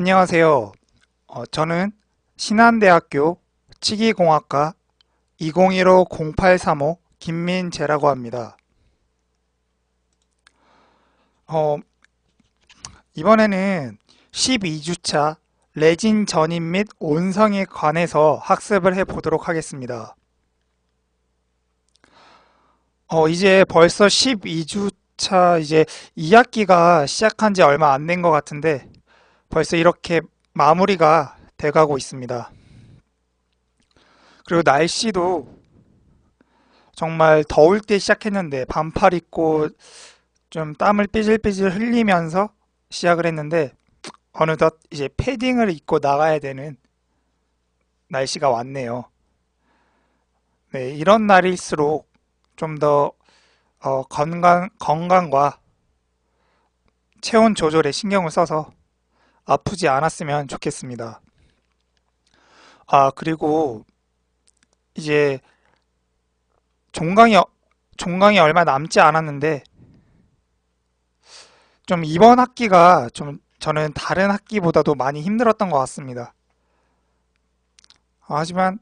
안녕하세요. 저는 신한대학교 치기공학과 2015-0835 김민재라고 합니다. 어, 이번에는 12주차 레진 전입 및 온성에 관해서 학습을 해보도록 하겠습니다. 이제 벌써 12주차 이제 2학기가 시작한 지 얼마 안 된 것 같은데 벌써 이렇게 마무리가 돼가고 있습니다. 그리고 날씨도 정말 더울 때 시작했는데 반팔 입고 좀 땀을 삐질삐질 흘리면서 시작을 했는데 어느덧 이제 패딩을 입고 나가야 되는 날씨가 왔네요. 네, 이런 날일수록 좀 더 건강과 체온 조절에 신경을 써서 아프지 않았으면 좋겠습니다. 아, 그리고 이제 종강이, 종강이 얼마 남지 않았는데 좀 이번 학기가 좀 저는 다른 학기보다도 많이 힘들었던 것 같습니다. 하지만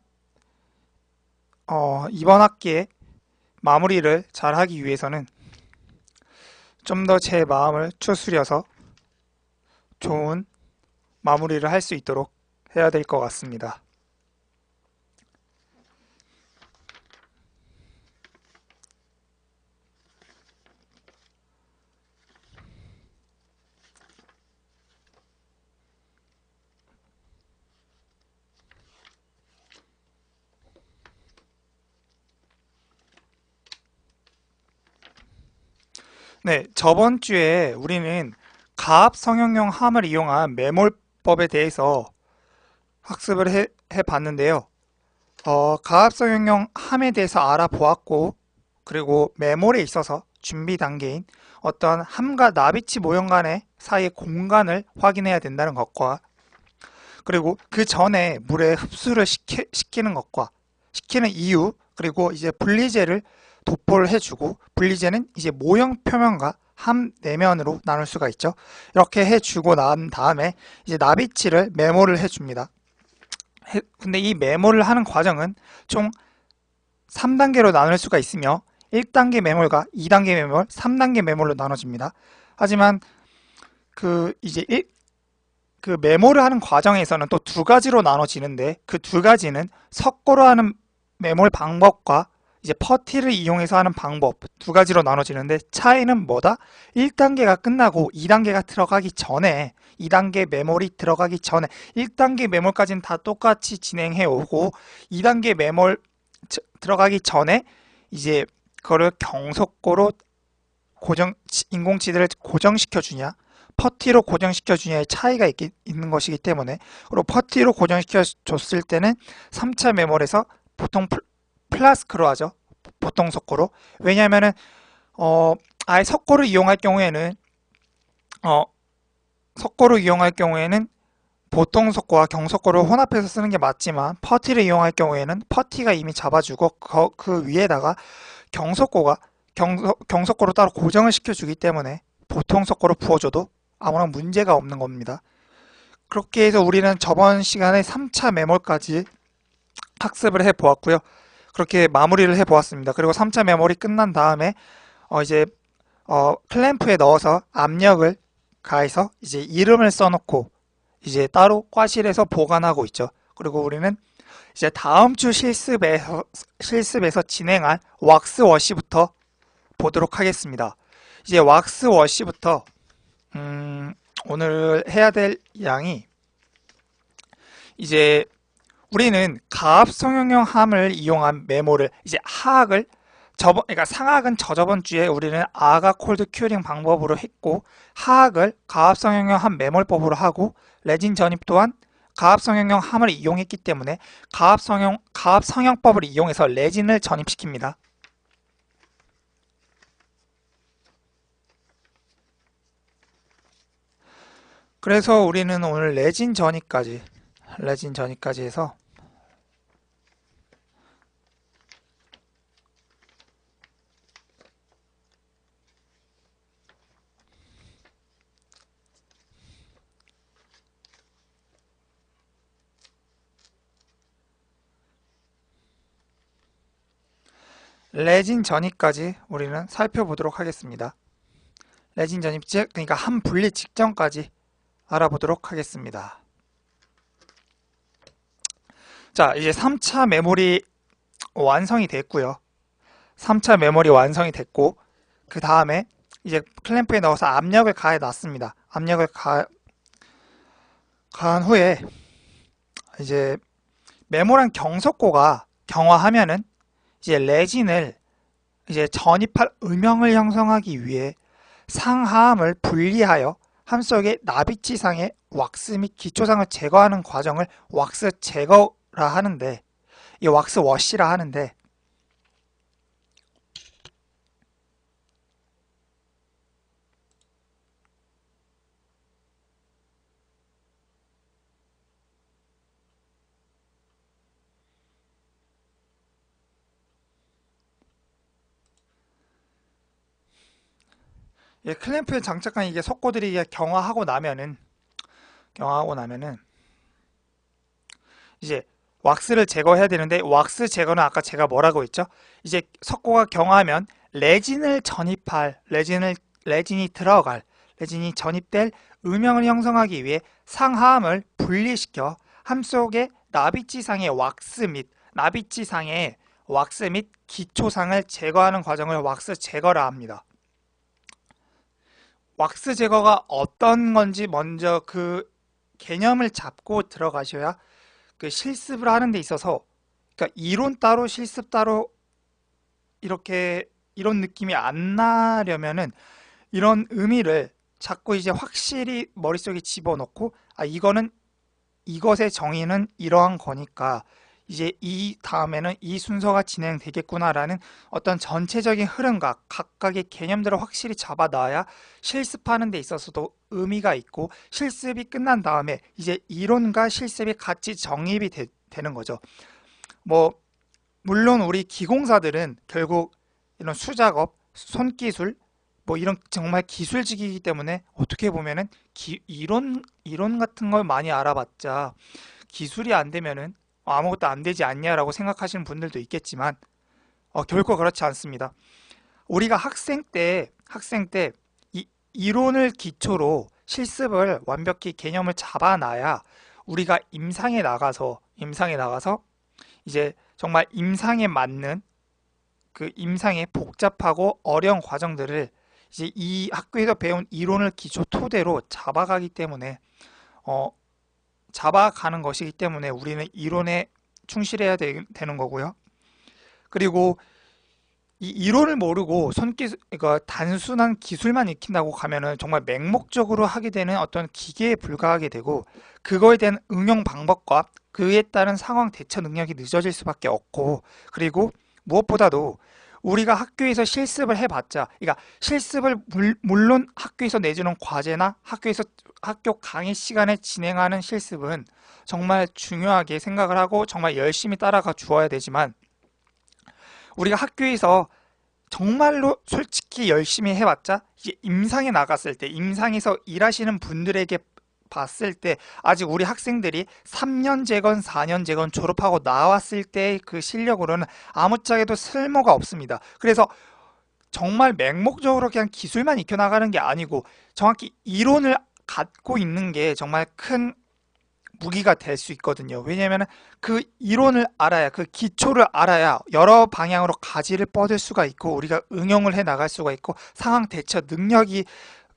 이번 학기에 마무리를 잘 하기 위해서는 좀 더 제 마음을 추스려서 좋은 마무리를 할 수 있도록 해야 될 것 같습니다. 네, 저번 주에 우리는 가압 성형용 함을 이용한 매몰법에 대해서 학습을 해 봤는데요. 가압 성형용 함에 대해서 알아보았고, 그리고 매몰에 있어서 준비 단계인 어떤 함과 나비치 모형 간의 사이의 공간을 확인해야 된다는 것과 그리고 그 전에 물에 흡수를 시키는 것과 시키는 이유 그리고 이제 분리제를 도포를 해주고 분리제는 이제 모형 표면과 함 내면으로 나눌 수가 있죠. 이렇게 해주고 난 다음에 이제 나비치를 메모를 해줍니다. 근데 이 메모를 하는 과정은 총 3단계로 나눌 수가 있으며 1단계 메몰과 2단계 메몰, 3단계 메몰로 나눠집니다. 하지만 그 이제 그 메모를 하는 과정에서는 또 두 가지로 나눠지는데 그 두 가지는 석고로 하는 메모를 방법과 이제 퍼티를 이용해서 하는 방법 두 가지로 나눠지는데 차이는 뭐다? 1단계가 끝나고 2단계가 들어가기 전에 2단계 메모리 들어가기 전에 1단계 메모까지는 다 똑같이 진행해 오고 2단계 메모 들어가기 전에 이제 그거를 경속고로 고정 인공지대를 고정시켜 주냐 퍼티로 고정시켜 주냐의 차이가 있는 것이기 때문에 그리고 퍼티로 고정시켜 줬을 때는 3차 메몰에서 보통 플라스크로 하죠. 보통 석고로. 왜냐하면은 어 아예 어 석고를 이용할 경우에는 보통 석고와 경석고를 혼합해서 쓰는 게 맞지만 퍼티를 이용할 경우에는 퍼티가 이미 잡아주고 그 위에다가 경석고가 경석고로 따로 고정을 시켜주기 때문에 보통 석고로 부어줘도 아무런 문제가 없는 겁니다. 그렇게 해서 우리는 저번 시간에 3차 메모까지 학습을 해 보았고요. 그렇게 마무리를 해 보았습니다. 그리고 3차 메모리 끝난 다음에 이제 클램프에 넣어서 압력을 가해서 이제 이름을 써놓고 이제 따로 과실에서 보관하고 있죠. 그리고 우리는 이제 다음 주 실습에서 진행할 왁스 워시부터 보도록 하겠습니다. 이제 왁스 워시부터 음, 오늘 해야 될 양이 이제 우리는 가압 성형용 함을 이용한 메모를 이제 하악을 그러니까 상악은 저저번 주에 우리는 아가 콜드 큐링 방법으로 했고 하악을 가압 성형용 함 메몰법으로 하고 레진 전입 또한 가압 성형용 함을 이용했기 때문에 가압 성형법을 이용해서 레진을 전입시킵니다. 그래서 우리는 오늘 레진 전입까지 해서 레진 전이까지 우리는 살펴보도록 하겠습니다. 레진 전입, 즉 그러니까 함 분리 직전까지 알아보도록 하겠습니다. 자, 이제 3차 메모리 완성이 됐고요. 3차 메모리 완성이 됐고, 그 다음에 이제 클램프에 넣어서 압력을 가해 놨습니다. 압력을 가한 후에 이제 메모란 경석고가 경화하면은 이제 레진을 이제 전입할 음영을 형성하기 위해 상하함을 분리하여 함 속의 나비치상의 왁스 및 기초상을 제거하는 과정을 왁스 제거라 하는데, 이 왁스 워시라 하는데, 클램프에 장착한 이게 석고들이 이게 경화하고 나면은 이제 왁스를 제거해야 되는데, 왁스 제거는 아까 제가 뭐라고 했죠? 이제 석고가 경화하면 레진이 전입될 음영을 형성하기 위해 상하함을 분리시켜 함 속의 나비치상의 왁스 및 기초상을 제거하는 과정을 왁스 제거라 합니다. 왁스 제거가 어떤 건지 먼저 그 개념을 잡고 들어가셔야 그 실습을 하는 데 있어서, 그러니까 이론 따로 실습 따로 이렇게 이런 느낌이 안 나려면은 이런 의미를 자꾸 이제 확실히 머릿속에 집어넣고, 이거는 이것의 정의는 이러한 거니까 이제 이 다음에는 이 순서가 진행되겠구나라는 어떤 전체적인 흐름과 각각의 개념들을 확실히 잡아놔야 실습하는 데 있어서도 의미가 있고, 실습이 끝난 다음에 이제 이론과 실습이 같이 정립이 되는 거죠. 뭐 물론 우리 기공사들은 결국 이런 수작업, 손기술, 뭐 이런 정말 기술직이기 때문에 어떻게 보면은 이론 같은 걸 많이 알아봤자 기술이 안 되면은 아무것도 안 되지 않냐라고 생각하시는 분들도 있겠지만, 결코 그렇지 않습니다. 우리가 학생 때 이론을 기초로 실습을 완벽히 개념을 잡아놔야 우리가 임상에 나가서 이제 정말 임상에 맞는 그 임상의 복잡하고 어려운 과정들을 이제 이 학교에서 배운 이론을 기초 토대로 잡아가기 때문에 잡아가는 것이기 때문에 우리는 이론에 충실해야 되는 거고요. 그리고 이 이론을 모르고 그러니까 단순한 기술만 익힌다고 가면은 정말 맹목적으로 하게 되는 어떤 기계에 불과하게 되고, 그거에 대한 응용 방법과 그에 따른 상황 대처 능력이 늦어질 수밖에 없고, 그리고 무엇보다도 우리가 학교에서 실습을 해봤자, 그러니까 실습을 물론 학교에서 내주는 과제나 학교 강의 시간에 진행하는 실습은 정말 중요하게 생각을 하고 정말 열심히 따라가 주어야 되지만, 우리가 학교에서 정말로 솔직히 열심히 해봤자 이제 임상에 나갔을 때, 임상에서 일하시는 분들에게 봤을 때 아직 우리 학생들이 3년제건 4년제건 졸업하고 나왔을 때 그 실력으로는 아무짝에도 쓸모가 없습니다. 그래서 정말 맹목적으로 그냥 기술만 익혀나가는 게 아니고 정확히 이론을 갖고 있는 게 정말 큰 무기가 될 수 있거든요. 왜냐하면 그 이론을 알아야, 그 기초를 알아야 여러 방향으로 가지를 뻗을 수가 있고 우리가 응용을 해 나갈 수가 있고 상황 대처 능력이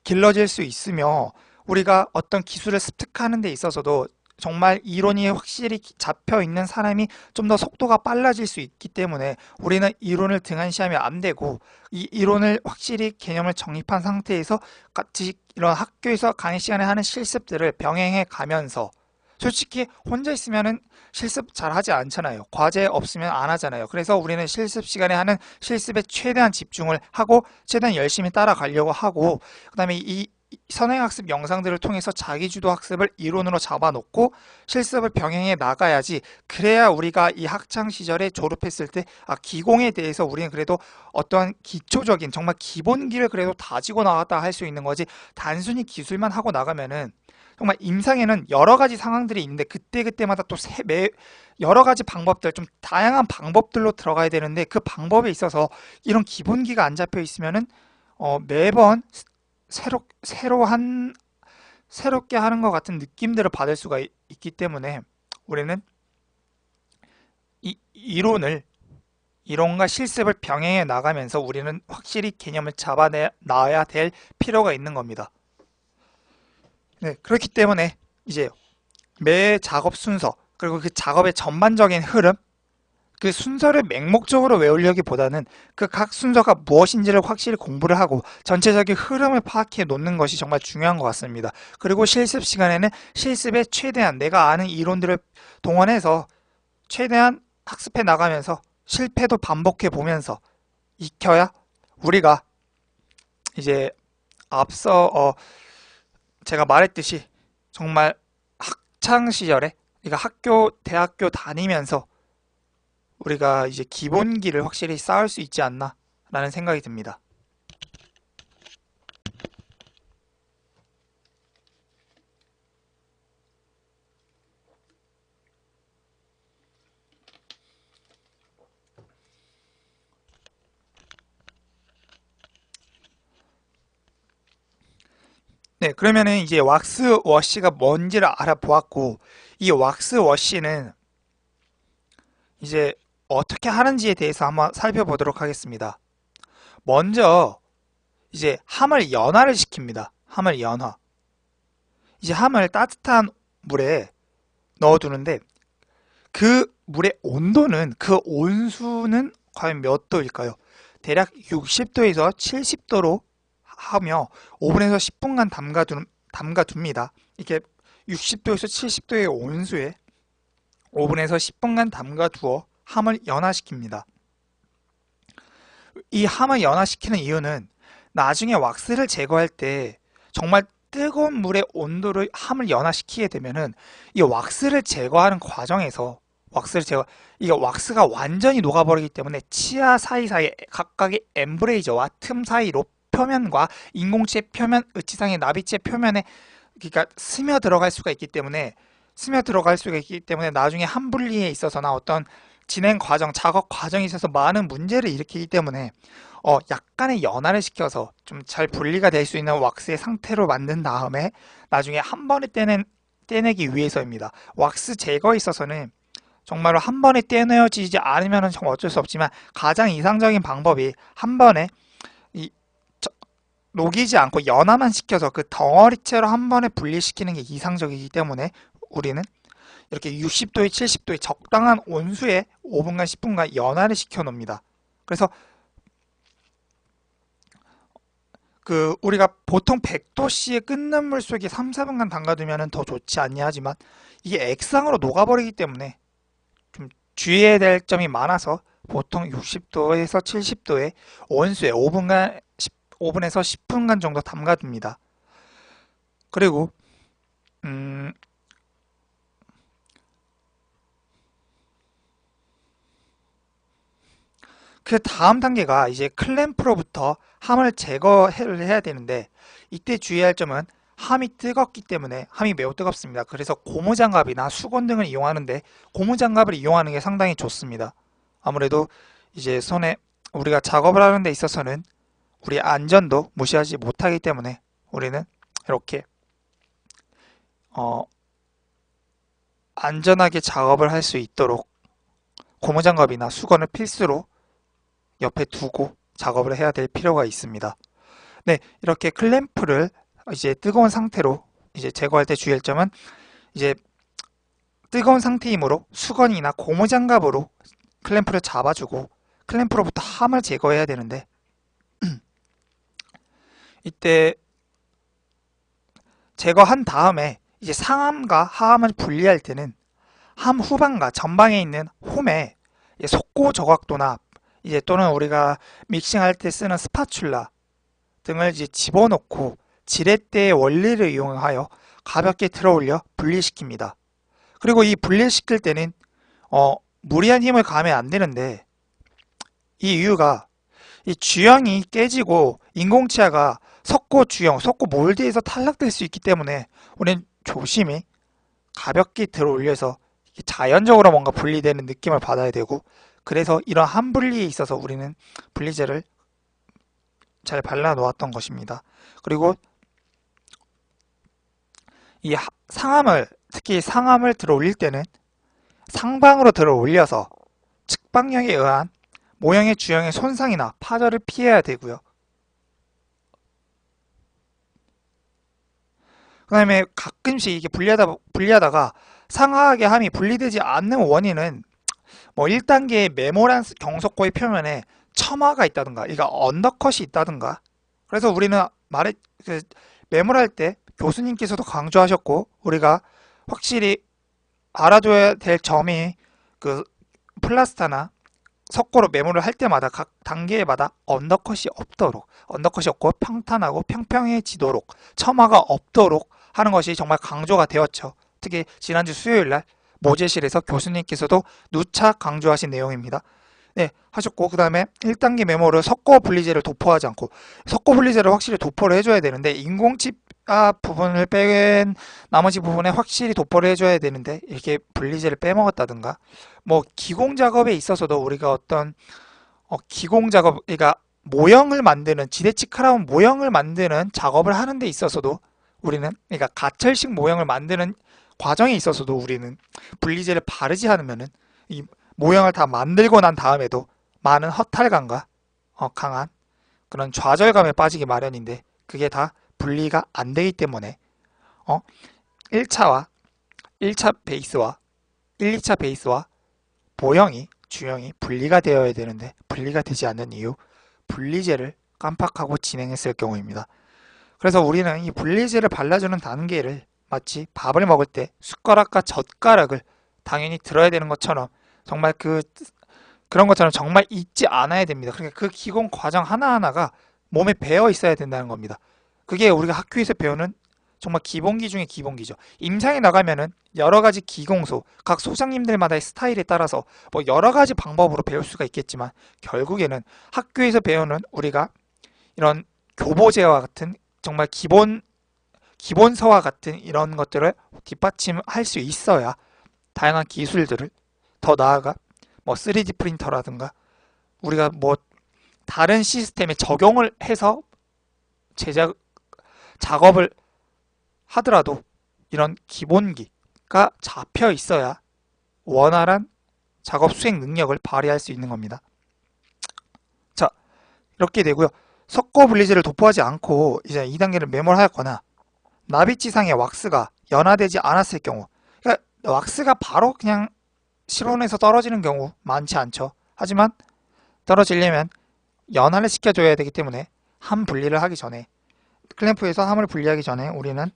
길러질 수 있으며, 우리가 어떤 기술을 습득하는 데 있어서도 정말 이론이 확실히 잡혀 있는 사람이 좀 더 속도가 빨라질 수 있기 때문에 우리는 이론을 등한시하면 안 되고, 이 이론을 확실히 개념을 정립한 상태에서 같이 이런 학교에서 강의 시간에 하는 실습들을 병행해 가면서, 솔직히 혼자 있으면은 실습 잘 하지 않잖아요. 과제 없으면 안 하잖아요. 그래서 우리는 실습 시간에 하는 실습에 최대한 집중을 하고 최대한 열심히 따라가려고 하고, 그 다음에 이 선행학습 영상들을 통해서 자기주도 학습을 이론으로 잡아놓고 실습을 병행해 나가야지. 그래야 우리가 이 학창 시절에 졸업했을 때 기공에 대해서 우리는 그래도 어떠한 기초적인 정말 기본기를 그래도 다지고 나왔다 할 수 있는 거지. 단순히 기술만 하고 나가면은 정말 임상에는 여러 가지 상황들이 있는데 그때그때마다 또 여러 가지 방법들, 좀 다양한 방법들로 들어가야 되는데 그 방법에 있어서 이런 기본기가 안 잡혀 있으면은 매번 새롭게 하는 것 같은 느낌들을 받을 수가 있기 때문에 우리는 이론과 실습을 병행해 나가면서 우리는 확실히 개념을 잡아놔야 될 필요가 있는 겁니다. 네, 그렇기 때문에 이제 매 작업 순서, 그리고 그 작업의 전반적인 흐름, 그 순서를 맹목적으로 외우려기보다는 그 각 순서가 무엇인지를 확실히 공부를 하고 전체적인 흐름을 파악해 놓는 것이 정말 중요한 것 같습니다. 그리고 실습 시간에는 실습에 최대한 내가 아는 이론들을 동원해서 최대한 학습해 나가면서 실패도 반복해 보면서 익혀야 우리가 이제 앞서 제가 말했듯이 정말 학창 시절에 그러니까 대학교 다니면서 우리가 이제 기본기를 확실히 쌓을 수 있지 않나 라는 생각이 듭니다. 네, 그러면은 이제 왁스 워시가 뭔지를 알아보았고, 이 왁스 워시는 이제 어떻게 하는지에 대해서 한번 살펴보도록 하겠습니다. 먼저 이제 함을 연화를 시킵니다. 함을 연화. 이제 함을 따뜻한 물에 넣어두는데 그 물의 온도는 그 온수는 과연 몇 도일까요? 대략 60도에서 70도로 하며 5분에서 10분간 담가둡니다. 이렇게 60도에서 70도의 온수에 5분에서 10분간 담가두어 함을 연화시킵니다. 이 함을 연화시키는 이유는 나중에 왁스를 제거할 때 정말 뜨거운 물의 온도를 함을 연화시키게 되면은 이 왁스를 제거하는 과정에서 이게 왁스가 완전히 녹아버리기 때문에 치아 사이사이 각각의 엠브레이저와 틈 사이로 표면과 인공지의 표면, 의치상의 나비체 표면에 그러니까 스며 들어갈 수가 있기 때문에 나중에 함 분리에 있어서나 어떤 작업 과정에 있어서 많은 문제를 일으키기 때문에 약간의 연화를 시켜서 좀 잘 분리가 될 수 있는 왁스의 상태로 만든 다음에 나중에 한 번에 떼내기 위해서입니다. 왁스 제거에 있어서는 정말로 한 번에 떼내어지지 않으면 정말 어쩔 수 없지만 가장 이상적인 방법이 한 번에 이 녹이지 않고 연화만 시켜서 그 덩어리째로 한 번에 분리시키는 게 이상적이기 때문에 우리는 이렇게 60도에 70도의 적당한 온수에 5분간 10분간 연화를 시켜 놓습니다. 그래서 우리가 보통 100도씨의 끓는 물 속에 3, 4분간 담가두면 더 좋지 않냐 하지만 이게 액상으로 녹아버리기 때문에 좀 주의해야 될 점이 많아서 보통 60도에서 70도의 온수에 5분에서 10분간 정도 담가둡니다. 그리고 그 다음 단계가 이제 클램프로부터 함을 제거를 해야 되는데 이때 주의할 점은 함이 뜨겁기 때문에 함이 매우 뜨겁습니다. 그래서 고무장갑이나 수건 등을 이용하는데 고무장갑을 이용하는 게 상당히 좋습니다. 아무래도 이제 우리가 작업을 하는 데 있어서는 우리 안전도 무시하지 못하기 때문에 우리는 이렇게 안전하게 작업을 할 수 있도록 고무장갑이나 수건을 필수로 옆에 두고 작업을 해야 될 필요가 있습니다. 네, 이렇게 클램프를 이제 뜨거운 상태로 이제 제거할 때 주의할 점은 이제 뜨거운 상태이므로 수건이나 고무장갑으로 클램프를 잡아주고 클램프로부터 함을 제거해야 되는데 이때 제거한 다음에 이제 상함과 하함을 분리할 때는 함 후방과 전방에 있는 홈에 속고 저각도나 이제 또는 우리가 믹싱할 때 쓰는 스파츌라 등을 이제 집어넣고 지렛대의 원리를 이용하여 가볍게 들어올려 분리시킵니다. 그리고 이 분리시킬 때는 무리한 힘을 가하면 안 되는데, 이 이유가 이 주형이 깨지고 인공치아가 석고 주형, 석고 몰드에서 탈락될 수 있기 때문에 우리는 조심히 가볍게 들어올려서 자연적으로 뭔가 분리되는 느낌을 받아야 되고, 그래서 이런 한 분리에 있어서 우리는 분리제를 잘 발라 놓았던 것입니다. 그리고 이 상함을, 특히 상함을 들어 올릴 때는 상방으로 들어 올려서 측방력에 의한 모형의 주형의 손상이나 파절을 피해야 되고요. 그 다음에 가끔씩 이게 분리하다가 상하하게 함이 분리되지 않는 원인은 뭐 1단계의 메모란 경석고의 표면에 첨화가 있다든가, 그러니까 언더컷이 있다든가. 그래서 우리는 메모할 때 교수님께서도 강조하셨고, 우리가 확실히 알아줘야 될 점이 그 플라스타나 석고로 메모를 할 때마다 각 단계마다 언더컷이 없고 평탄하고 평평해지도록, 첨화가 없도록 하는 것이 정말 강조가 되었죠. 특히 지난주 수요일날 모제실에서 교수님께서도 누차 강조하신 내용입니다. 네, 하셨고, 그 다음에 1단계 메모를 석고 분리제를 도포하지 않고, 석고 분리제를 확실히 도포를 해줘야 되는데, 인공치아 부분을 뺀 나머지 부분에 확실히 도포를 해줘야 되는데, 이렇게 분리제를 빼먹었다든가, 뭐 기공 작업에 있어서도 우리가 어떤 기공 작업, 그러니까 모형을 만드는, 지대치 크라운 모형을 만드는 작업을 하는 데 있어서도 우리는, 그러니까 가철식 모형을 만드는 과정에 있어서도 우리는 분리제를 바르지 않으면은 이 모형을 다 만들고 난 다음에도 많은 허탈감과 강한 그런 좌절감에 빠지기 마련인데, 그게 다 분리가 안 되기 때문에 1차 베이스와 2차 베이스와 모형이, 주형이 분리가 되어야 되는데 분리가 되지 않는 이유, 분리제를 깜빡하고 진행했을 경우입니다. 그래서 우리는 이 분리제를 발라주는 단계를 마치 밥을 먹을 때 숟가락과 젓가락을 당연히 들어야 되는 것처럼, 정말 그런 것처럼 정말 잊지 않아야 됩니다. 그러니까 그 기본 과정 하나하나가 몸에 배어 있어야 된다는 겁니다. 그게 우리가 학교에서 배우는 정말 기본기 중에 기본기죠. 임상에 나가면은 여러 가지 기공소, 각 소장님들마다의 스타일에 따라서 뭐 여러 가지 방법으로 배울 수가 있겠지만, 결국에는 학교에서 배우는 우리가 이런 교보제와 같은 정말 기본서와 같은 이런 것들을 뒷받침할 수 있어야 다양한 기술들을, 더 나아가 뭐 3D 프린터라든가 우리가 뭐 다른 시스템에 적용을 해서 작업을 하더라도 이런 기본기가 잡혀 있어야 원활한 작업 수행 능력을 발휘할 수 있는 겁니다. 자, 이렇게 되고요. 석고 분리제를 도포하지 않고 이제 2단계를 메모하였거나 나비지상의 왁스가 연화되지 않았을 경우, 그러니까 왁스가 바로 그냥 실온에서 떨어지는 경우 많지 않죠. 하지만 떨어지려면 연화를 시켜줘야 되기 때문에 함 분리를 하기 전에, 클램프에서 함을 분리하기 전에 우리는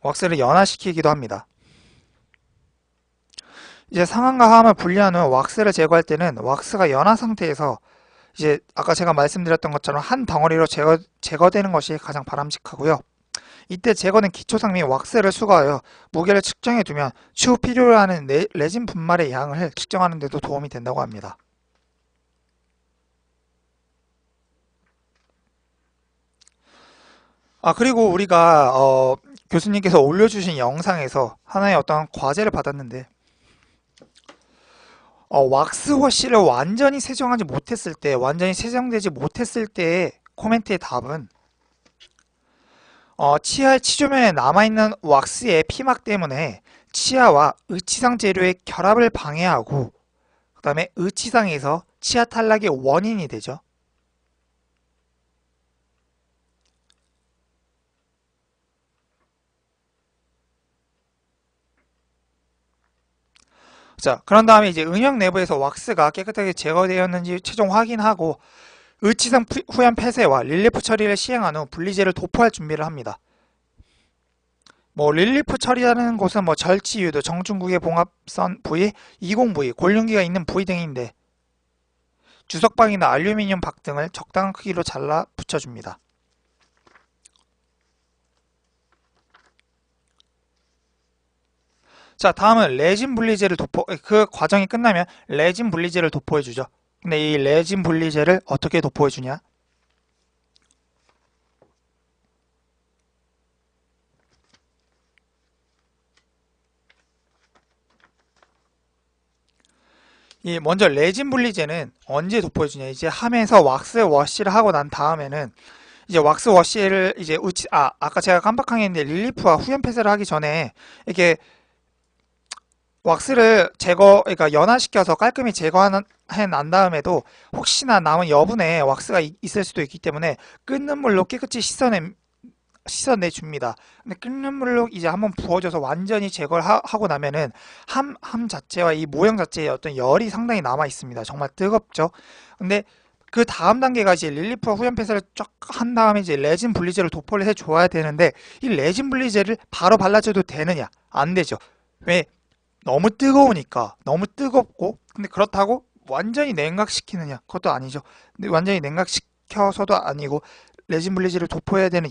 왁스를 연화시키기도 합니다. 이제 상함과 함을 분리한 후 왁스를 제거할 때는 왁스가 연화 상태에서 이제 아까 제가 말씀드렸던 것처럼 한 덩어리로 제거되는 것이 가장 바람직하고요. 이때 제거는 기초상 및 왁스를 수거하여 무게를 측정해 두면 추후 필요로 하는 레진 분말의 양을 측정하는 데도 도움이 된다고 합니다. 그리고 우리가 교수님께서 올려주신 영상에서 하나의 어떤 과제를 받았는데, 왁스 워시를 완전히 세정하지 못했을 때, 완전히 세정되지 못했을 때의 코멘트의 답은 치아의 치조면에 남아있는 왁스의 피막 때문에 치아와 의치상 재료의 결합을 방해하고, 그 다음에 의치상에서 치아 탈락의 원인이 되죠. 자, 그런 다음에 이제 응형 내부에서 왁스가 깨끗하게 제거되었는지 최종 확인하고 의치상 후연 폐쇄와 릴리프 처리를 시행한 후 분리제를 도포할 준비를 합니다. 뭐 릴리프 처리하는 곳은 뭐 절치 유도, 정중국의 봉합선 부위, 이공 부위, 골륜기가 있는 부위 등인데, 주석박이나 알루미늄 박 등을 적당한 크기로 잘라 붙여줍니다. 자, 다음은 레진 분리제를 그 과정이 끝나면 레진 분리제를 도포해주죠. 근데 이 레진 분리제를 어떻게 도포해주냐? 이 먼저 레진 분리제는 언제 도포해주냐? 이제 함에서 왁스 워시를 하고 난 다음에는 이제 왁스 워시를 이제 아까 제가 깜빡하게 했는데 릴리프와 후연 폐쇄를 하기 전에 이렇게 왁스를 그러니까 연화시켜서 깔끔히 제거해 난 다음에도 혹시나 남은 여분의 왁스가 있을 수도 있기 때문에 끓는 물로 깨끗이 씻어내 줍니다. 근데 끓는 물로 이제 한번 부어줘서 완전히 제거를 하고 나면은 함 자체와 이 모형 자체에 어떤 열이 상당히 남아 있습니다. 정말 뜨겁죠. 근데 그 다음 단계가 이제 릴리프와 후연 폐쇄를 쫙 한 다음에 이제 레진 분리제를 도포를 해줘야 되는데 이 레진 분리제를 바로 발라줘도 되느냐? 안 되죠. 왜? 너무 뜨거우니까 너무 뜨겁고 근데 그렇다고 완전히 냉각시키느냐? 그것도 아니죠. 근데 완전히 냉각시켜서도 아니고 레진 분리제를 도포해야 되는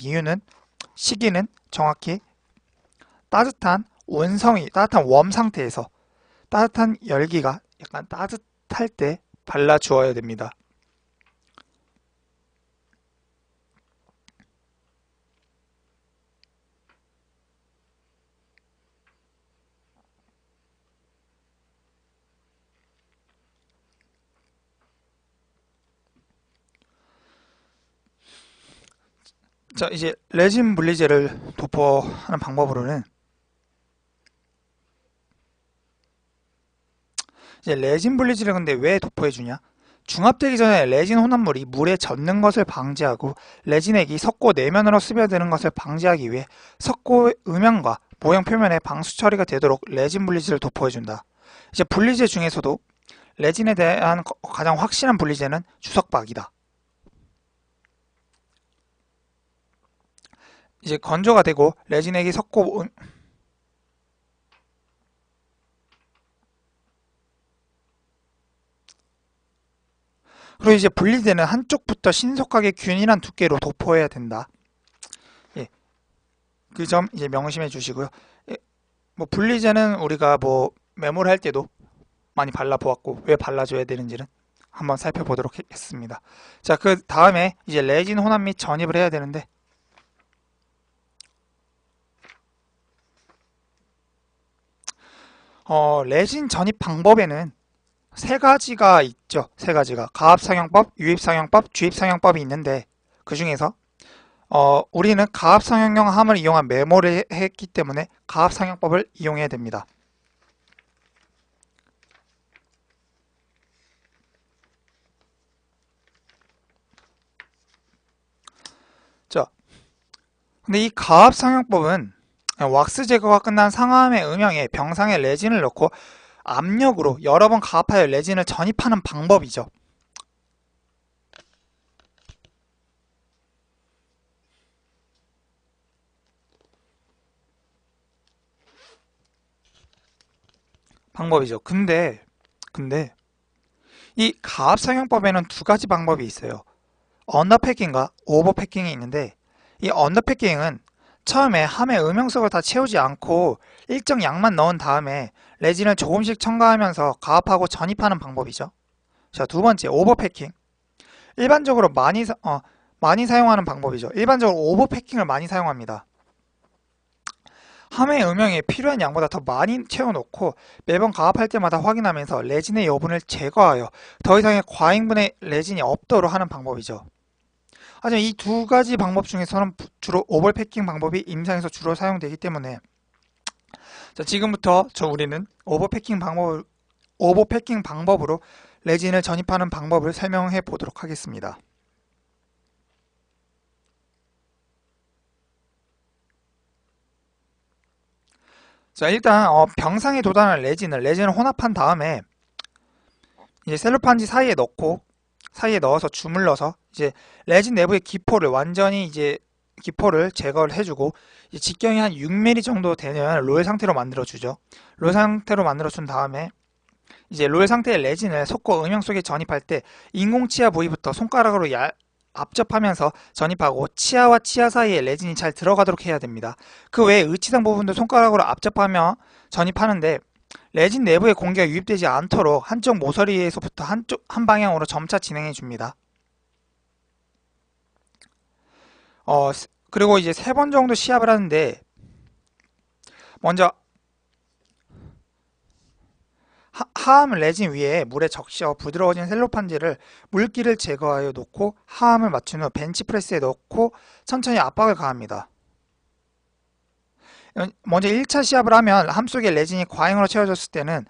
시기는 정확히 따뜻한 따뜻한 웜 상태에서 따뜻한 열기가 약간 따뜻할 때 발라 주어야 됩니다. 자, 이제 레진 분리제를 도포하는 방법으로는 이제 레진 분리제를 근데 왜 도포해 주냐? 중합되기 전에 레진 혼합물이 물에 젖는 것을 방지하고 레진액이 석고 내면으로 스며드는 것을 방지하기 위해 석고의 음영과 모형 표면에 방수 처리가 되도록 레진 분리제를 도포해 준다. 이제 분리제 중에서도 레진에 대한 가장 확실한 분리제는 주석박이다. 이제 건조가 되고 레진액이 섞고 그리고 이제 분리되는 한쪽부터 신속하게 균일한 두께로 도포해야 된다. 예, 그 점 이제 명심해 주시고요. 예, 뭐 분리제는 우리가 뭐 메모를 할 때도 많이 발라 보았고 왜 발라줘야 되는지는 한번 살펴보도록 하겠습니다. 자, 그 다음에 이제 레진 혼합 및 전입을 해야 되는데 레진 전입 방법에는 세 가지가 있죠. 세 가지가 가압상용법, 유입상용법, 주입상용법이 있는데 그 중에서 우리는 가압상용용 함을 이용한 메모를 했기 때문에 가압상용법을 이용해야 됩니다. 자, 근데 이 가압상용법은 왁스 제거가 끝난 상함의 음영에 병상에 레진을 넣고 압력으로 여러 번 가압하여 레진을 전입하는 방법이죠. 근데 이 가압상용법에는 두 가지 방법이 있어요. 언더패킹과 오버패킹이 있는데 이 언더패킹은 처음에 함의 음영석을 다 채우지 않고 일정 양만 넣은 다음에 레진을 조금씩 첨가하면서 가압하고 전입하는 방법이죠. 자, 두 번째 오버패킹. 일반적으로 많이 사용하는 방법이죠. 일반적으로 오버패킹을 많이 사용합니다. 함의 음영에 필요한 양보다 더 많이 채워놓고 매번 가압할 때마다 확인하면서 레진의 여분을 제거하여 더 이상의 과잉분의 레진이 없도록 하는 방법이죠. 하지만 이 두 가지 방법 중에서는 주로 오버패킹 방법이 임상에서 주로 사용되기 때문에 자, 지금부터 우리는 오버패킹 방법으로 레진을 전입하는 방법을 설명해 보도록 하겠습니다. 자, 일단 병상에 도달한 레진을 혼합한 다음에 이제 셀로판지 사이에 넣어서 주물러서 이제 레진 내부의 기포를 제거를 해주고 직경이 한 6mm 정도 되는 롤 상태로 만들어주죠. 롤 상태로 만들어준 다음에 이제 롤 상태의 레진을 속고 음영 속에 전입할 때 인공 치아 부위부터 손가락으로 압접하면서 전입하고 치아와 치아 사이에 레진이 잘 들어가도록 해야 됩니다. 그 외에 의치상 부분도 손가락으로 압접하며 전입하는데 레진 내부에 공기가 유입되지 않도록 한쪽 모서리에서부터 한 방향으로 점차 진행해 줍니다. 그리고 이제 3번 정도 시합을 하는데 먼저 하암 레진 위에 물에 적셔 부드러워진 셀로판지를 물기를 제거하여 놓고 하암을 맞춘 후 벤치프레스에 넣고 천천히 압박을 가합니다. 먼저 1차 시합을 하면 함 속에 레진이 과잉으로 채워졌을 때는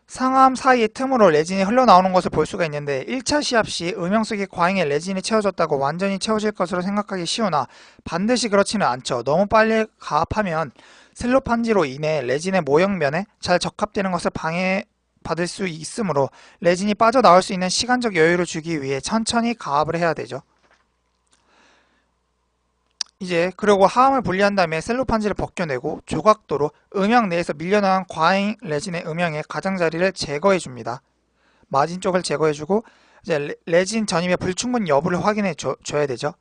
상암 사이의 틈으로 레진이 흘러나오는 것을 볼 수가 있는데 1차 시합 시 음영 속에 과잉에 레진이 채워졌다고 완전히 채워질 것으로 생각하기 쉬우나 반드시 그렇지는 않죠. 너무 빨리 가압하면 셀로판지로 인해 레진의 모형면에 잘 적합되는 것을 방해받을 수 있으므로 레진이 빠져나올 수 있는 시간적 여유를 주기 위해 천천히 가압을 해야 되죠. 이제 그리고 하암을 분리한 다음에 셀로판지를 벗겨내고 조각도로 음영 내에서 밀려나온 과잉 레진의 음영의 가장자리를 제거해 줍니다. 마진 쪽을 제거해 주고 이제 레진 전입의 불충분 여부를 확인해 줘야 되죠.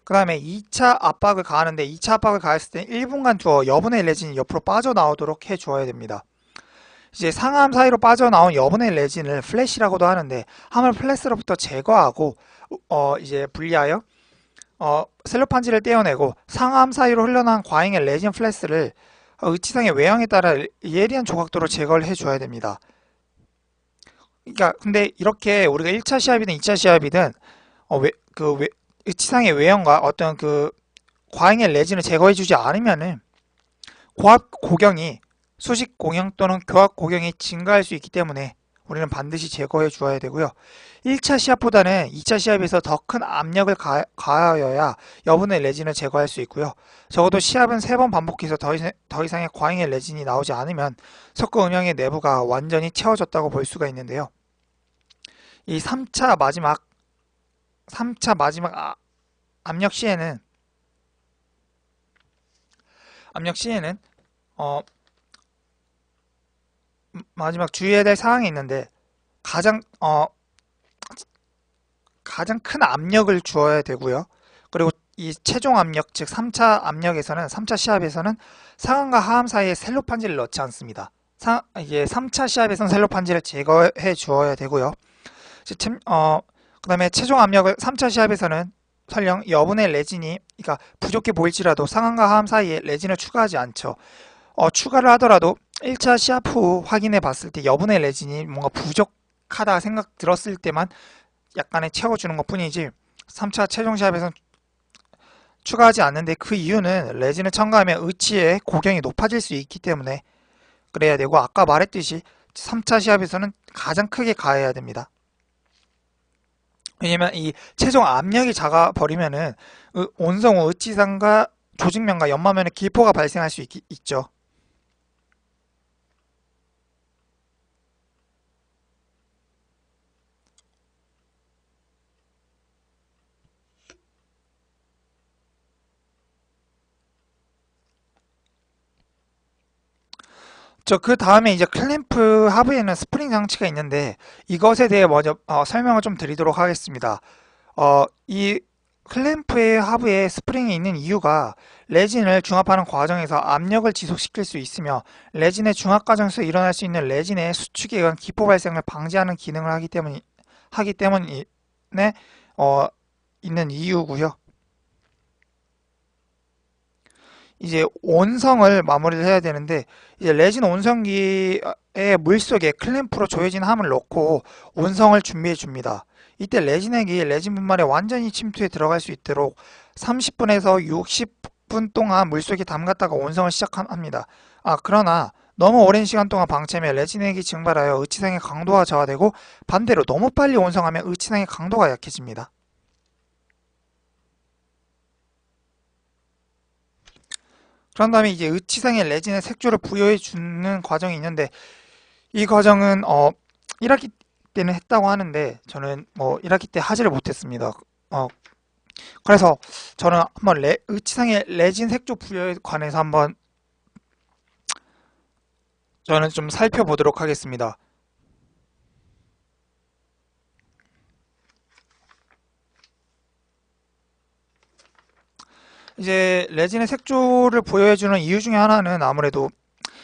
그 다음에 2차 압박을 가하는데 2차 압박을 가했을 때 1분간 두어 여분의 레진이 옆으로 빠져나오도록 해 주어야 됩니다. 이제 상암 사이로 빠져나온 여분의 레진을 플래시라고도 하는데 함을 플래스로부터 제거하고 이제 분리하여 셀로판지를 떼어내고 상암 사이로 흘러나온 과잉의 레진 플래스를 의치상의 외형에 따라 예리한 조각도로 제거를 해줘야 됩니다. 그러니까 근데 이렇게 우리가 1차 시합이든 2차 시합이든 의치상의 외형과 어떤 그 과잉의 레진을 제거해주지 않으면은 고압 고경이 수직 공형 또는 교합 고경이 증가할 수 있기 때문에 우리는 반드시 제거해 주어야 되고요. 1차 시합보다는 2차 시합에서 더 큰 압력을 가하여야 여분의 레진을 제거할 수 있고요. 적어도 시합은 3번 반복해서 더 이상의 과잉의 레진이 나오지 않으면 석고 음영의 내부가 완전히 채워졌다고 볼 수가 있는데요. 이 3차 마지막 압력 시에는 마지막 주의해야 될 사항이 있는데 가장 큰 압력을 주어야 되고요. 그리고 이 최종 압력, 즉 3차 압력에서는 3차 시합에서는 상암과 하암 사이에 셀로판지를 넣지 않습니다. 이게 3차 시합에서는 셀로판지를 제거해 주어야 되고요. 그 다음에 최종 압력을 3차 시합에서는 설령 여분의 레진이 그러니까 부족해 보일지라도 상암과 하암 사이에 레진을 추가하지 않죠. 추가를 하더라도 1차 시합 후 확인해 봤을 때 여분의 레진이 뭔가 부족하다 생각 들었을 때만 약간의 채워주는 것 뿐이지 3차 최종 시합에서는 추가하지 않는데 그 이유는 레진을 첨가하면 의치의 고경이 높아질 수 있기 때문에 그래야 되고 아까 말했듯이 3차 시합에서는 가장 크게 가해야 됩니다. 왜냐면 이 최종 압력이 작아버리면은 온성 후 의치상과 조직면과 연마면에 기포가 발생할 수 있죠. 그 다음에 이제 클램프 하부에는 스프링 장치가 있는데 이것에 대해 먼저 설명을 좀 드리도록 하겠습니다. 이 클램프의 하부에 스프링이 있는 이유가 레진을 중합하는 과정에서 압력을 지속시킬 수 있으며 레진의 중합 과정에서 일어날 수 있는 레진의 수축에 의한 기포 발생을 방지하는 기능을 하기 때문에 있는 이유고요. 이제 온성을 마무리를 해야 되는데 이제 레진 온성기의 물속에 클램프로 조여진 함을 넣고 온성을 준비해 줍니다. 이때 레진액이 레진 분말에 완전히 침투해 들어갈 수 있도록 30분에서 60분 동안 물속에 담갔다가 온성을 시작합니다. 그러나 너무 오랜 시간 동안 방치하면 레진액이 증발하여 의치상의 강도가 저하되고 반대로 너무 빨리 온성하면 의치상의 강도가 약해집니다. 그런 다음에 이제 의치상의 레진에 색조를 부여해 주는 과정이 있는데 이 과정은 1학기 때는 했다고 하는데 저는 1학기 때 하지를 못했습니다. 어, 그래서 저는 한번 의치상의 레진 색조 부여에 관해서 한번 저는 좀 살펴보도록 하겠습니다. 이제 레진의 색조를 부여해주는 이유 중에 하나는 아무래도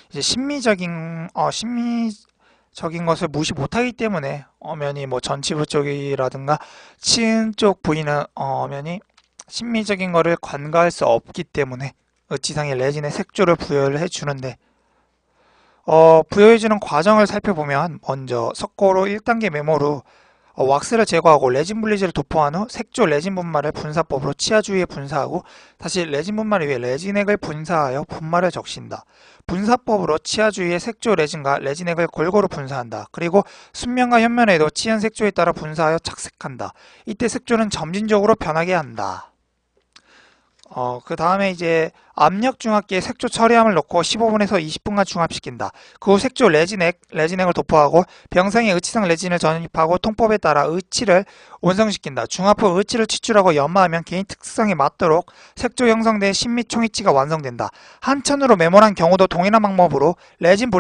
이제 심미적인 것을 무시 못하기 때문에 엄연히 뭐 전치부 쪽이라든가 치은 쪽 부위는 엄연히 심미적인 거를 관가할 수 없기 때문에 의치상의 레진의 색조를 부여를 해주는데 부여해주는 과정을 살펴보면 먼저 석고로 1단계 메모로 왁스를 제거하고 레진 분리제를 도포한 후 색조 레진 분말을 분사법으로 치아 주위에 분사하고 다시 레진 분말 위에 레진액을 분사하여 분말을 적신다. 분사법으로 치아 주위에 색조 레진과 레진액을 골고루 분사한다. 그리고 순면과 현면에도 치은 색조에 따라 분사하여 착색한다. 이때 색조는 점진적으로 변하게 한다. 그 다음에 이제 압력 중압기에 색조 처리함을 넣고 15분에서 20분간 중압시킨다. 그 후 색조 레진액을 도포하고 병상에 의치상 레진을 전입하고 통법에 따라 의치를 온성시킨다. 중압 후 의치를 추출하고 연마하면 개인 특성에 맞도록 색조 형성된 신미 총이치가 완성된다. 한천으로 메모한 경우도 동일한 방법으로 레진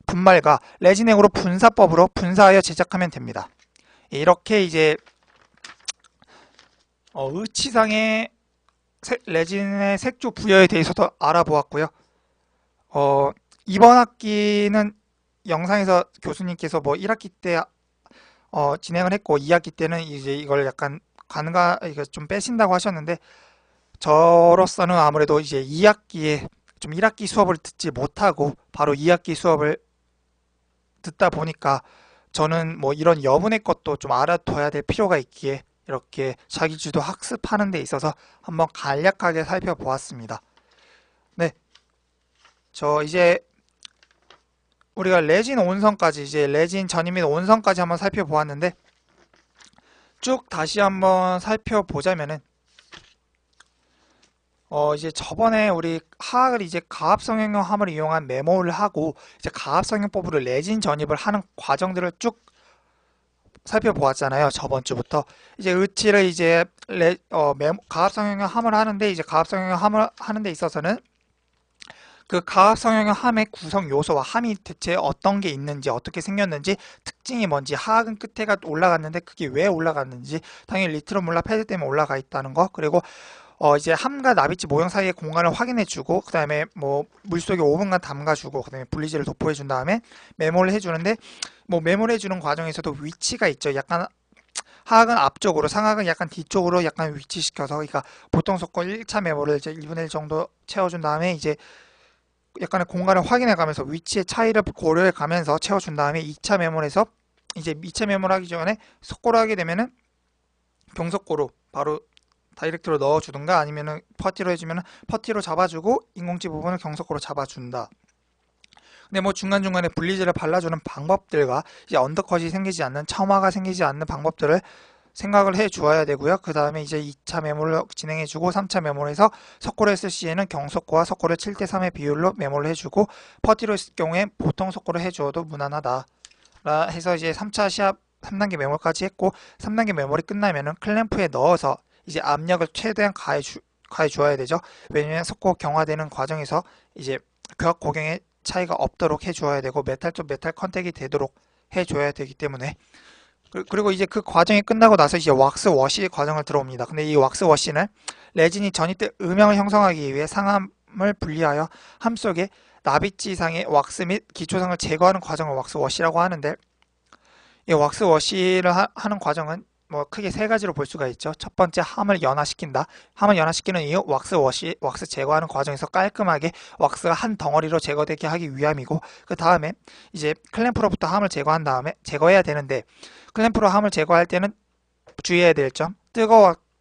분말과 레진액으로 분사법으로 분사하여 제작하면 됩니다. 이렇게 이제 의치상의 레진의 색조 부여에 대해서도 알아보았고요. 이번 학기는 영상에서 교수님께서 뭐 1학기 때 진행을 했고 2학기 때는 이제 이걸 약간 이거 좀 빼신다고 하셨는데 저로서는 아무래도 이제 2학기에 좀 1학기 수업을 듣지 못하고 바로 2학기 수업을 듣다 보니까 저는 뭐 이런 여분의 것도 좀 알아둬야 될 필요가 있기에 이렇게 자기주도 학습하는 데 있어서 한번 간략하게 살펴보았습니다. 네, 저 이제 우리가 레진 온성까지 이제 레진 전입 및 온성까지 한번 살펴보았는데 쭉 다시 한번 살펴보자면은 이제 저번에 우리 화학을 이제 가압성형용함을 이용한 메모를 하고 이제 가압성형법으로 레진 전입을 하는 과정들을 쭉 살펴보았잖아요. 저번 주부터 이제 의치를 이제 가압성형용함을 하는데 이제 가압성형용함을 하는 데 있어서는 그 가압성형용함의 구성 요소와 함이 대체 어떤 게 있는지 어떻게 생겼는지 특징이 뭔지 화학은 끝에가 올라갔는데 그게 왜 올라갔는지 당연히 리트럼 몰라 패드 때문에 올라가 있다는 거 그리고 이제 함과 나비치 모형 사이의 공간을 확인해주고 그 다음에 뭐 물속에 5분간 담가주고 그 다음에 분리제를 도포해준 다음에 메모를 해주는데 뭐 메모를 해주는 과정에서도 위치가 있죠. 약간 하악은 앞쪽으로 상악은 약간 뒤쪽으로 약간 위치시켜서 그러니까 보통 속고 1차 메모를 이제 1분의 1 정도 채워준 다음에 이제 약간의 공간을 확인해 가면서 위치의 차이를 고려해 가면서 채워준 다음에 2차 메모에서 이제 2차 메모를 하기 전에 속고를 하게 되면은 경속고로 바로 다이렉트로 넣어주든가 아니면은 퍼티로 해주면은 퍼티로 잡아주고 인공지 부분을 경속고로 잡아준다. 근데 뭐 중간중간에 분리제를 발라주는 방법들과 이제 언더컷이 생기지 않는 첨화가 생기지 않는 방법들을 생각을 해 주어야 되고요. 그 다음에 이제 2차 메모를 진행해주고 3차 메모를 해서 석고를 했을 시에는 경속고와 석고를 7대3의 비율로 메모를 해주고 퍼티로 했을 경우에 보통 석고를 해주어도 무난하다. 라 해서 이제 3차 시합 3단계 메모까지 했고 3단계 메모리 끝나면은 클램프에 넣어서 이제 압력을 최대한 가해 주어야 되죠. 왜냐면 석고 경화되는 과정에서 이제 벽 고경의 차이가 없도록 해 주어야 되고 메탈 쪽 메탈 컨택이 되도록 해 줘야 되기 때문에 그리고 이제 그 과정이 끝나고 나서 이제 왁스 워시 과정을 들어옵니다. 근데 이 왁스 워시는 레진이 전이때 음영을 형성하기 위해 상함을 분리하여 함 속에 나비지상의 왁스 및 기초상을 제거하는 과정을 왁스 워시라고 하는데 이 왁스 워시를 하는 과정은 뭐 크게 세 가지로 볼 수가 있죠. 첫 번째 함을 연화시킨다. 함을 연화시키는 이유 왁스 제거하는 과정에서 깔끔하게 왁스가 한 덩어리로 제거되게 하기 위함이고 그 다음에 이제 클램프로부터 함을 제거한 다음에 제거해야 되는데 클램프로 함을 제거할 때는 주의해야 될 점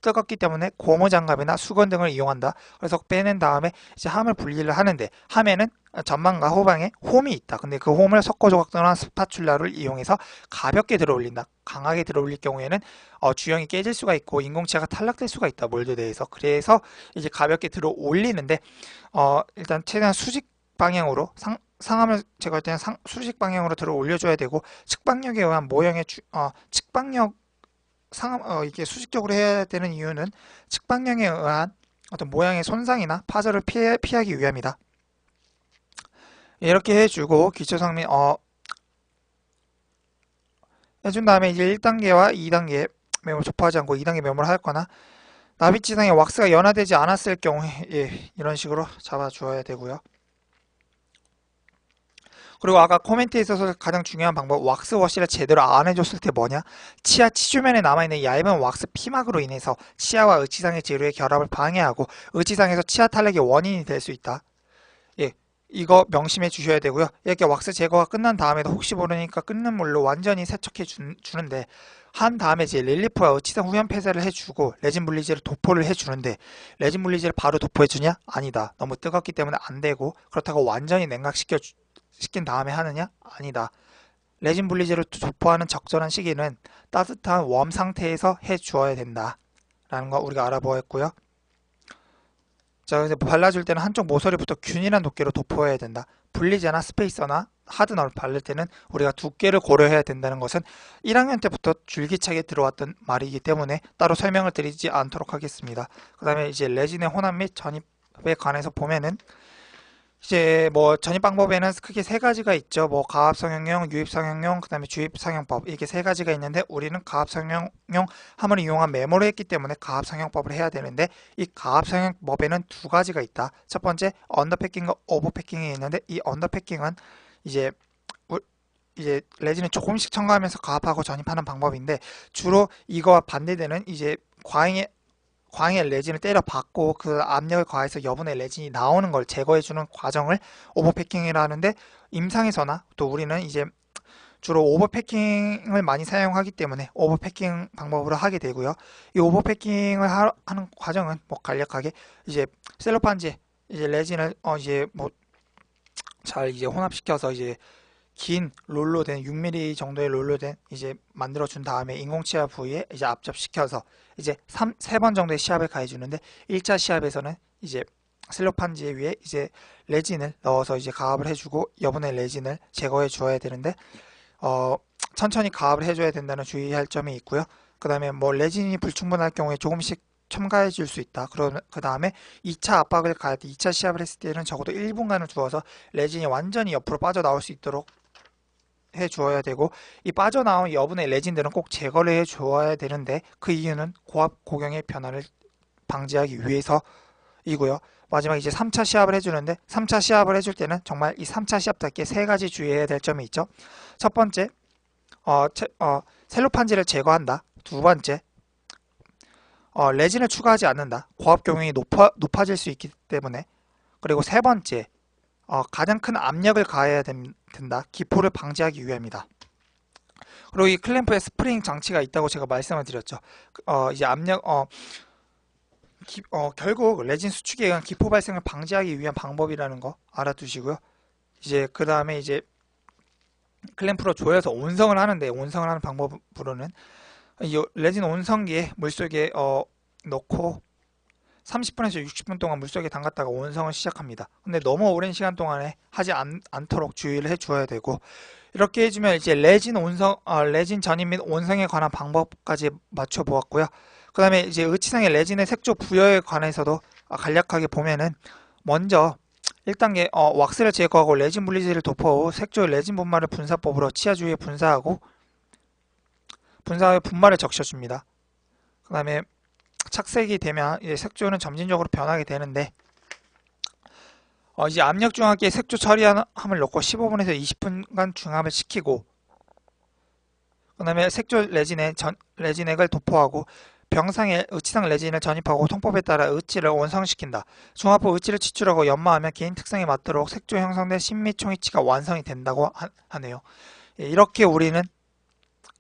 뜨겁기 때문에 고무장갑이나 수건 등을 이용한다. 그래서 빼낸 다음에 이제 함을 분리를 하는데 함에는 전망과 후방에 홈이 있다. 근데 그 홈을 석고 조각도나 스파츌라를 이용해서 가볍게 들어올린다. 강하게 들어올릴 경우에는 주형이 깨질 수가 있고 인공치아가 탈락될 수가 있다. 몰드 내에서. 그래서 이제 가볍게 들어올리는데 일단 최대한 수직 방향으로 상함을 제거할 때는 수직 방향으로 들어 올려줘야 되고 측방력에 의한 모형의 측방력 이게 수직적으로 해야 되는 이유는 측방령에 의한 어떤 모양의 손상이나 파절을 피하기 위함이다. 이렇게 해주고 기초성민 해준 다음에 이제 1단계와 2단계 메모를 좁하지 않고 2단계 메모를 할 거나 나비지상에 왁스가 연화되지 않았을 경우에 이런 식으로 잡아주어야 되고요. 그리고 아까 코멘트에 있어서 가장 중요한 방법, 왁스 워시를 제대로 안 해줬을 때 뭐냐? 치아 치주면에 남아있는 얇은 왁스 피막으로 인해서 치아와 의치상의 재료의 결합을 방해하고 의치상에서 치아 탈락의 원인이 될 수 있다. 예, 이거 명심해 주셔야 되고요. 이렇게 왁스 제거가 끝난 다음에도 혹시 모르니까 끓는 물로 완전히 세척해 주는데 한 다음에 이제 릴리프와 의치상 후연 폐쇄를 해주고 레진 물리제를 도포를 해주는데 레진 물리제를 바로 도포해주냐? 아니다. 너무 뜨겁기 때문에 안 되고 그렇다고 완전히 시킨 다음에 하느냐? 아니다. 레진 분리제를 도포하는 적절한 시기는 따뜻한 웜 상태에서 해 주어야 된다. 라는 거 우리가 알아보았고요. 자, 그래서 발라줄 때는 한쪽 모서리부터 균일한 두께로 도포해야 된다. 분리제나 스페이서나 하드너를 바를 때는 우리가 두께를 고려해야 된다는 것은 1학년 때부터 줄기차게 들어왔던 말이기 때문에 따로 설명을 드리지 않도록 하겠습니다. 그 다음에 이제 레진의 혼합 및 전입에 관해서 보면은 이제 뭐 전입 방법에는 크게 세 가지가 있죠. 뭐 가압 성형용, 유입 성형용, 그다음에 주입 성형법 이렇게 세 가지가 있는데 우리는 가압 성형용 함을 이용한 메모를 했기 때문에 가압 성형법을 해야 되는데 이 가압 성형법에는 두 가지가 있다. 첫 번째 언더패킹과 오버패킹이 있는데 이 언더패킹은 이제 이제 레진을 조금씩 첨가하면서 가압하고 전입하는 방법인데 주로 이거와 반대되는 이제 광의 레진을 때려 받고 그 압력을 가해서 여분의 레진이 나오는 걸 제거해주는 과정을 오버패킹이라 하는데 임상에서나 또 우리는 이제 주로 오버패킹을 많이 사용하기 때문에 오버패킹 방법으로 하게 되고요. 이 오버패킹을 하는 과정은 뭐 간략하게 이제 셀로판지에 이제 레진을 이제 뭐 잘 이제 혼합시켜서 이제 긴 롤로 된 6mm 정도의 롤로 된 이제 만들어 준 다음에 인공치아 부위에 이제 압접시켜서 이제 3번 정도의 시합을 가해 주는데 1차 시합에서는 이제 셀로판지 위에 이제 레진을 넣어서 이제 가압을 해주고 여분의 레진을 제거해 주어야 되는데 천천히 가압을 해줘야 된다는 주의할 점이 있고요. 그 다음에 뭐 레진이 불충분할 경우에 조금씩 첨가해 줄 수 있다. 그 다음에 2차 압박을 가할 때 2차 시합을 했을 때는 적어도 1분간을 두어서 레진이 완전히 옆으로 빠져나올 수 있도록 해 주어야 되고 이 빠져나온 여분의 레진들은 꼭 제거를 해 주어야 되는데 그 이유는 고압 고경의 변화를 방지하기 위해서이고요. 마지막 이제 3차 시합을 해주는데 3차 시합을 해줄 때는 정말 이 3차 시합답게 세 가지 주의해야 될 점이 있죠. 첫 번째 셀로판지를 제거한다. 두 번째 레진을 추가하지 않는다. 고압 경영이 높아질 수 있기 때문에. 그리고 세 번째 가장 큰 압력을 가해야 된다. 기포를 방지하기 위함이다. 그리고 이 클램프에 스프링 장치가 있다고 제가 말씀을 드렸죠. 이제 결국 레진 수축에 의한 기포 발생을 방지하기 위한 방법이라는 거 알아두시고요. 이제 그 다음에 이제 클램프로 조여서 온성을 하는데 온성을 하는 방법으로는 이 레진 온성기에 물속에 넣고 30분에서 60분 동안 물속에 담갔다가 온성을 시작합니다. 근데 너무 오랜 시간 동안에 하지 않도록 주의를 해 주어야 되고 이렇게 해주면 이제 레진 전입 및 온성에 관한 방법까지 맞춰 보았고요. 그 다음에 이제 의치상의 레진의 색조 부여에 관해서도 간략하게 보면은 먼저 1단계 왁스를 제거하고 레진 물리제를 도포 후 색조 레진 분말을 분사법으로 치아 주위에 분사하고 분사후에 분말을 적셔줍니다. 그 다음에 착색이 되면 이제 색조는 점진적으로 변하게 되는데 이제 압력 중압기에 색조 처리함을 넣고 15분에서 20분간 중압을 시키고 그 다음에 색조 레진액을 도포하고 병상에 의치상 레진을 전입하고 통법에 따라 의치를 온성시킨다. 중압 후 의치를 치출하고 연마하면 개인 특성에 맞도록 색조 형성된 심미 총이치가 완성이 된다고 하네요. 이렇게 우리는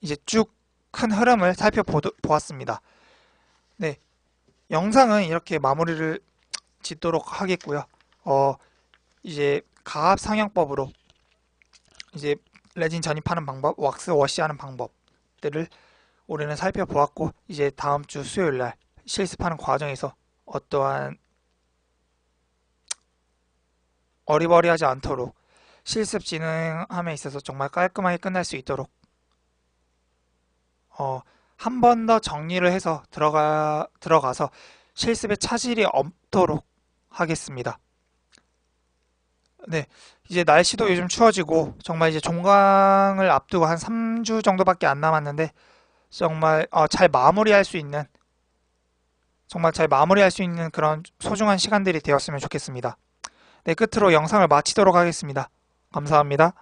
이제 쭉 큰 흐름을 살펴보았습니다. 네, 영상은 이렇게 마무리를 짓도록 하겠고요. 이제 가압 상형법으로 이제 레진 전입하는 방법, 왁스 워시하는 방법들을 우리는 살펴보았고 이제 다음 주 수요일 날 실습하는 과정에서 어떠한 어리버리하지 않도록 실습 진행함에 있어서 정말 깔끔하게 끝날 수 있도록 한 번 더 정리를 해서 들어가서 실습에 차질이 없도록 하겠습니다. 네, 이제 날씨도 요즘 추워지고 정말 이제 종강을 앞두고 한 3주 정도밖에 안 남았는데 정말 잘 마무리할 수 있는 그런 소중한 시간들이 되었으면 좋겠습니다. 네, 끝으로 영상을 마치도록 하겠습니다. 감사합니다.